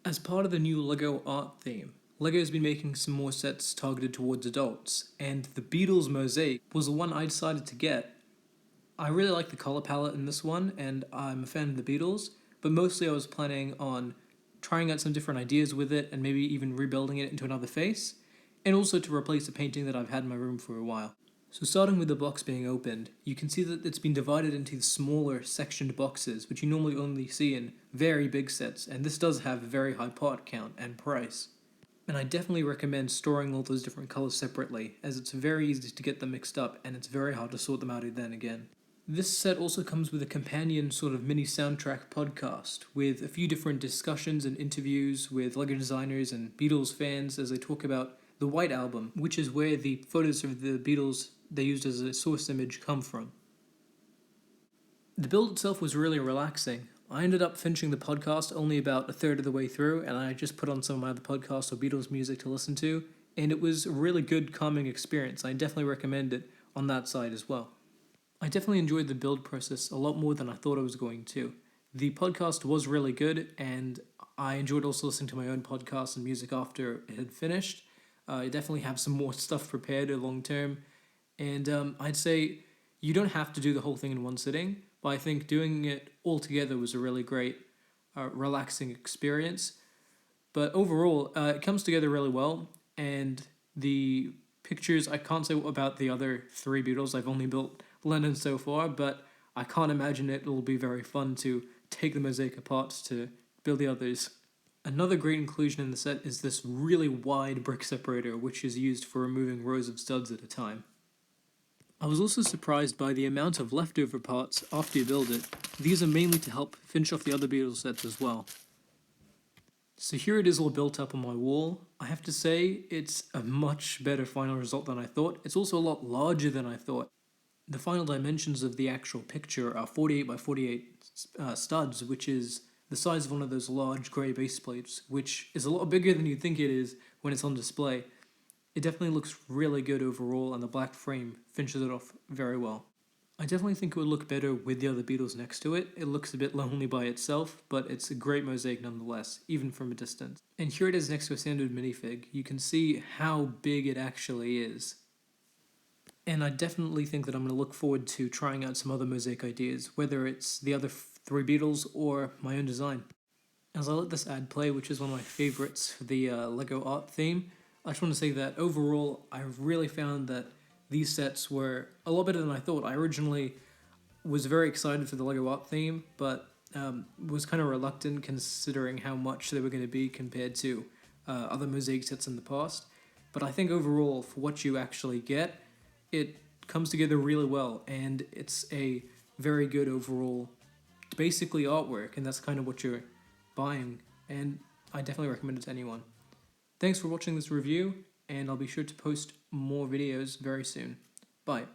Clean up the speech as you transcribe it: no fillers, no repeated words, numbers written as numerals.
As part of the new LEGO art theme, LEGO's been making some more sets targeted towards adults, and the Beatles Mosaic was the one I decided to get. I really like the color palette in this one, and I'm a fan of the Beatles, but mostly I was planning on trying out some different ideas with it and maybe even rebuilding it into another face, and also to replace a painting that I've had in my room for a while. So starting with the box being opened, you can see that it's been divided into smaller sectioned boxes, which you normally only see in very big sets, and this does have a very high part count and price. And I definitely recommend storing all those different colors separately, as it's very easy to get them mixed up and it's very hard to sort them out then again. This set also comes with a companion sort of mini soundtrack podcast with a few different discussions and interviews with LEGO designers and Beatles fans as they talk about the White Album, which is where the photos of the Beatles they used as a source image come from. The build itself was really relaxing. I ended up finishing the podcast only about a third of the way through, and I just put on some of my other podcasts or Beatles music to listen to, and it was a really good, calming experience. I definitely recommend it on that side as well. I definitely enjoyed the build process a lot more than I thought I was going to. The podcast was really good, and I enjoyed also listening to my own podcast and music after it had finished. I definitely have some more stuff prepared long term, and I'd say you don't have to do the whole thing in one sitting, but I think doing it all together was a really great, relaxing experience. But overall, it comes together really well, and the pictures, I can't say about the other three Beatles. I've only built Lennon so far, but I can't imagine it will be very fun to take the mosaic apart to build the others. Another great inclusion in the set is this really wide brick separator, which is used for removing rows of studs at a time. I was also surprised by the amount of leftover parts after you build it. These are mainly to help finish off the other Beatles sets as well. So here it is all built up on my wall. I have to say, it's a much better final result than I thought. It's also a lot larger than I thought. The final dimensions of the actual picture are 48 by 48 studs, which is the size of one of those large grey base plates, which is a lot bigger than you'd think it is when it's on display. It definitely looks really good overall, and the black frame finishes it off very well. I definitely think it would look better with the other Beatles next to it. It looks a bit lonely by itself, but it's a great mosaic nonetheless, even from a distance. And here it is next to a standard minifig. You can see how big it actually is. And I definitely think that I'm going to look forward to trying out some other mosaic ideas, whether it's the other three Beatles or my own design. As I let this ad play, which is one of my favorites for the LEGO art theme, I just want to say that overall, I really found that these sets were a lot better than I thought. I originally was very excited for the LEGO art theme, but was kind of reluctant considering how much they were going to be compared to other mosaic sets in the past. But I think overall, for what you actually get, it comes together really well, and it's a very good overall, basically artwork, and that's kind of what you're buying, and I definitely recommend it to anyone. Thanks for watching this review, and I'll be sure to post more videos very soon. Bye.